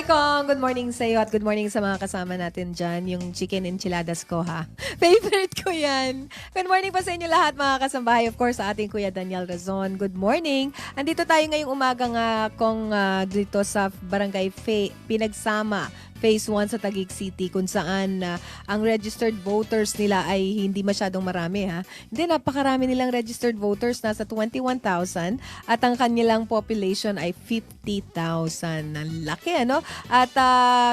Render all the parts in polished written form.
Kong. Good morning sa iyo at good morning sa mga kasama natin dyan. Yung chicken enchiladas ko, ha? Favorite ko yan. Good morning po sa inyo lahat, mga kasambahay. Of course, sa ating Kuya Daniel Razon. Good morning. Andito tayo ngayong umaga nga kung dito sa Barangay Pinagsama, Phase 1 sa Taguig City, kung saan ang registered voters nila ay hindi masyadong marami, ha? Hindi, napakarami nilang registered voters, nasa 21,000 at ang kanilang population ay 50,000. Ang laki, ano? At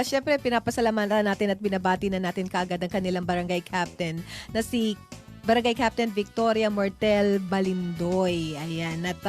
syempre, pinapasalamatan natin at binabati na natin kaagad ang kanilang barangay captain na si Barangay Captain Victoria Mortel Balindoy. Ayan. At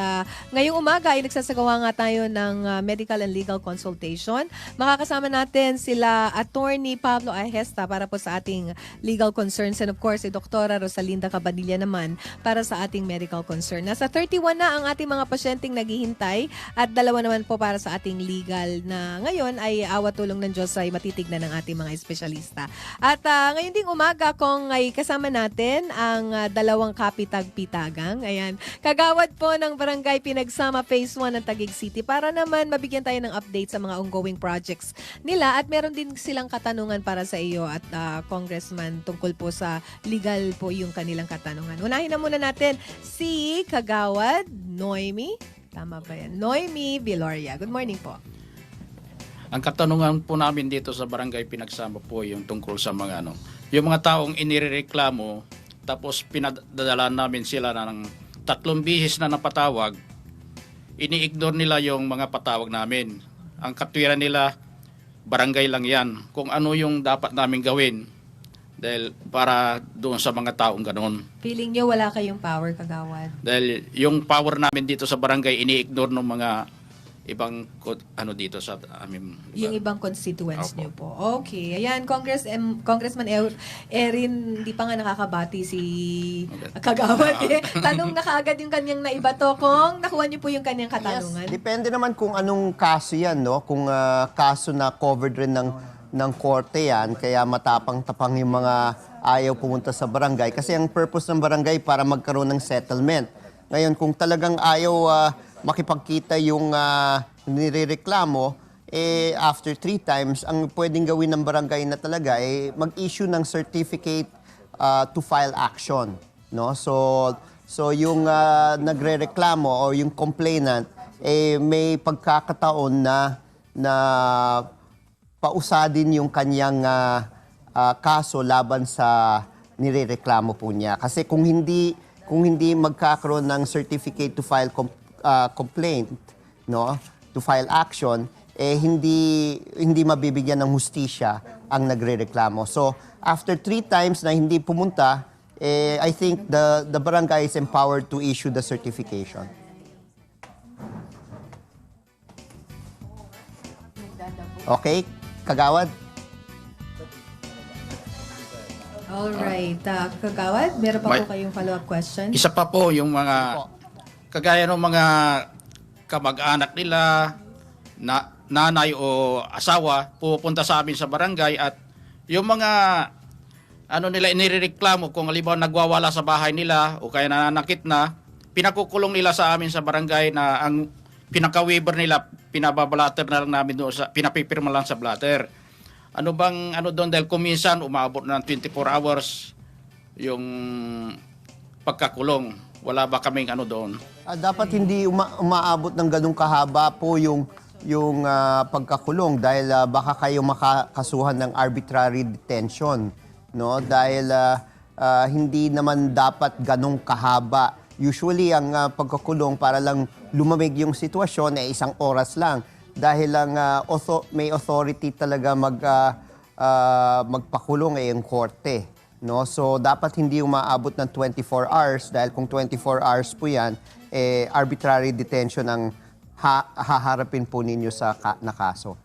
ngayong umaga ay nagsasagawa nga tayo ng medical and legal consultation. Makakasama natin sila Attorney Pablo Ahesta para po sa ating legal concerns, and of course si Doktora Rosalinda Cabadilla naman para sa ating medical concern. Nasa 31 na ang ating mga pasyenteng naghihintay at 2 naman po para sa ating legal na ngayon ay awa tulong ng Diyos ay matitignan ng ating mga espesyalista. At ngayon ding umaga kung ay kasama natin ang 2 kapitag-pitagang. Ayan. Kagawad po ng Barangay Pinagsama Phase 1 ng Taguig City para naman mabigyan tayo ng update sa mga ongoing projects nila at meron din silang katanungan para sa iyo at Congressman tungkol po sa legal po yung kanilang katanungan. Unahin na muna natin si Kagawad Noemi. Tama ba yan? Noemi Viloria. Good morning po. Ang katanungan po namin dito sa Barangay Pinagsama po yung tungkol sa mga yung mga taong inireklamo tapos pinadala namin sila ng 3 bihis na napatawag, ini-ignore nila yung mga patawag namin. Ang katwiran nila, barangay lang yan. Kung ano yung dapat namin gawin dahil para doon sa mga taong ganon. Feeling nyo wala kayong power, Kagawad? Dahil yung power namin dito sa barangay, ini-ignore ng mga ibang dito sa amin. Yung ibang constituents Opo. niyo po. Okay. Ayan, Congressman Erin, hindi pa nga nakakabati si Kagawad. Tanong na kaagad yung kanyang naibato. Kung nakuha niyo po yung kanyang katanungan. Yes, depende naman kung anong kaso yan, no? Kung kaso na covered rin ng korte yan, kaya matapang-tapang yung mga ayaw pumunta sa barangay. Kasi ang purpose ng barangay para magkaroon ng settlement. Ngayon, kung talagang ayaw makipagkita yung nirereklamo, after 3 times, ang pwedeng gawin ng barangay na talaga mag-issue ng certificate to file action. No? So yung nagrereklamo o yung complainant, may pagkakataon na pausadin yung kanyang kaso laban sa nirereklamo po niya. Kasi kung hindi magkakaroon ng certificate to file complaint, no, to file action, hindi mabibigyan ng hustisya ang nagrereklamo. So, after 3 times na hindi pumunta, I think the barangay is empowered to issue the certification. Okay, Kagawad? Alright. Kagawad, meron pa po kayong follow-up question? Isa pa po yung mga kagaya ng mga kamag-anak nila, nanay o asawa, pupunta sa amin sa barangay at yung mga nila inireklamo kung halimbawa nagwawala sa bahay nila o kaya nananakit na, pinakukulong nila sa amin sa barangay na ang pinaka-waiver nila, pinabablatter na lang namin doon, pinapipirma lang sa blatter. Ano bang doon dahil kuminsan umabot ng 24 hours yung pagkakulong. Wala ba kaming doon? Dapat hindi umaabot ng ganung kahaba po yung pagkakulong dahil baka kayo makakasuhan ng arbitrary detention, no? Dahil hindi naman dapat ganung kahaba. Usually ang pagkakulong para lang lumamig yung sitwasyon 1 oras lang dahil lang may authority talaga magpakulong yung korte. No? So, dapat hindi umaabot ng 24 hours dahil kung 24 hours po yan, arbitrary detention ang haharapin po ninyo sa na kaso.